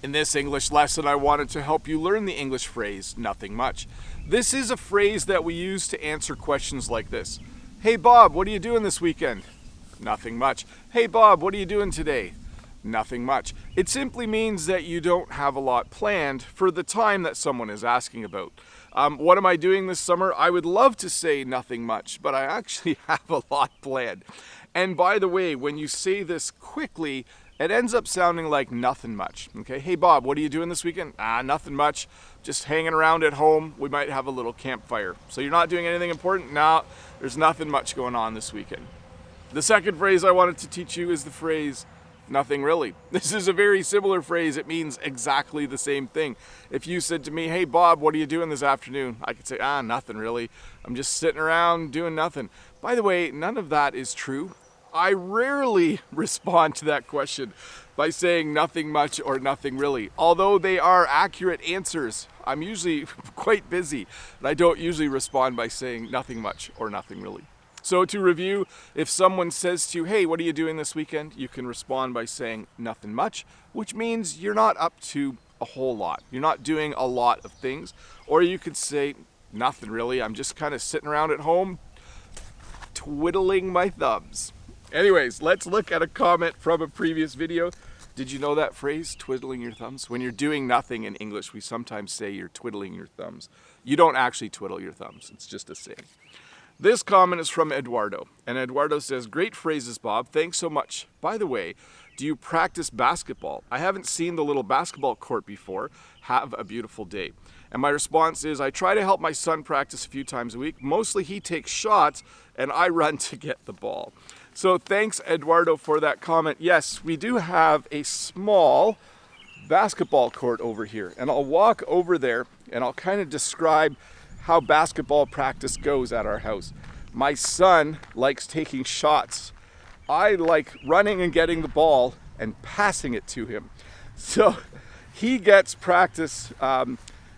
In this English lesson, I wanted to help you learn the English phrase, nothing much. This is a phrase that we use to answer questions like this. Hey Bob, what are you doing this weekend? Nothing much. Hey Bob, what are you doing today? Nothing much. It simply means that you don't have a lot planned for the time that someone is asking about. What am I doing this summer? I would love to say nothing much, but I actually have a lot planned. And by the way, when you say this quickly, it ends up sounding like nothing much. Okay, hey Bob, what are you doing this weekend? Nothing much. Just hanging around at home. We might have a little campfire. So you're not doing anything important? No, there's nothing much going on this weekend. The second phrase I wanted to teach you is the phrase, nothing really. This is a very similar phrase. It means exactly the same thing. If you said to me, hey Bob, what are you doing this afternoon? I could say, nothing really. I'm just sitting around doing nothing. By the way, none of that is true. I rarely respond to that question by saying nothing much or nothing really. Although they are accurate answers, I'm usually quite busy, and I don't usually respond by saying nothing much or nothing really. So to review, if someone says to you, hey, what are you doing this weekend? You can respond by saying nothing much, which means you're not up to a whole lot. You're not doing a lot of things. Or you could say, nothing really. I'm just kind of sitting around at home, twiddling my thumbs. Anyways, let's look at a comment from a previous video. Did you know that phrase, twiddling your thumbs? When you're doing nothing in English, we sometimes say you're twiddling your thumbs. You don't actually twiddle your thumbs. It's just a saying. This comment is from Eduardo, and Eduardo says, great phrases, Bob. Thanks so much. By the way, do you practice basketball? I haven't seen the little basketball court before. Have a beautiful day. And my response is, I try to help my son practice a few times a week. Mostly he takes shots, and I run to get the ball. So thanks, Eduardo, for that comment. Yes, we do have a small basketball court over here, and I'll walk over there, and I'll kind of describe how basketball practice goes at our house. My son likes taking shots. I like running and getting the ball and passing it to him. So he gets practice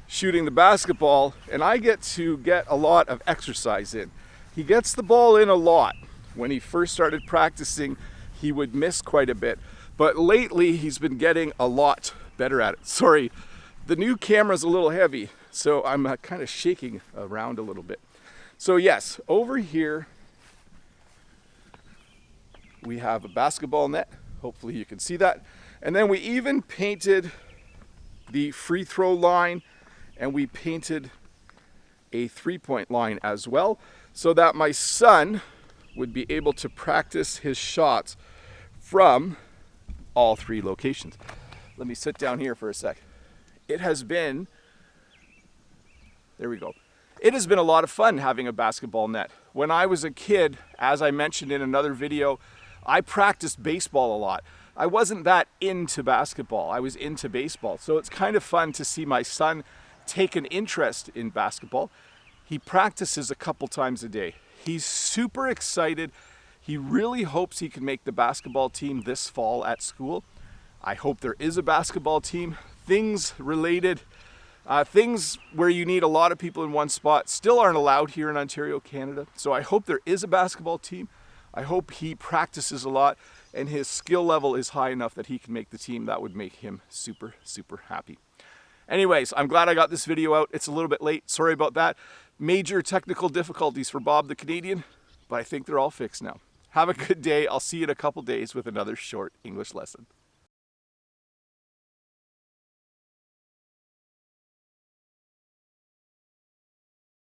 shooting the basketball, and I get to get a lot of exercise in. He gets the ball in a lot. When he first started practicing, he would miss quite a bit. But lately, he's been getting a lot better at it. Sorry, the new camera's a little heavy, so I'm kind of shaking around a little bit. So yes, over here, we have a basketball net. Hopefully you can see that. And then we even painted the free throw line, and we painted a three-point line as well, so that my son would be able to practice his shots from all three locations. Let me sit down here for a sec. It has been a lot of fun having a basketball net. When I was a kid, as I mentioned in another video, I practiced baseball a lot. I wasn't that into basketball. I was into baseball. So it's kind of fun to see my son take an interest in basketball. He practices a couple times a day. He's super excited. He really hopes he can make the basketball team this fall at school. I hope there is a basketball team. Things related, things where you need a lot of people in one spot still aren't allowed here in Ontario, Canada. So I hope there is a basketball team. I hope he practices a lot and his skill level is high enough that he can make the team. That would make him super, super happy. Anyways, I'm glad I got this video out. It's a little bit late. Sorry about that. Major technical difficulties for Bob the Canadian, but I think they're all fixed now. Have a good day. I'll see you in a couple days with another short English lesson.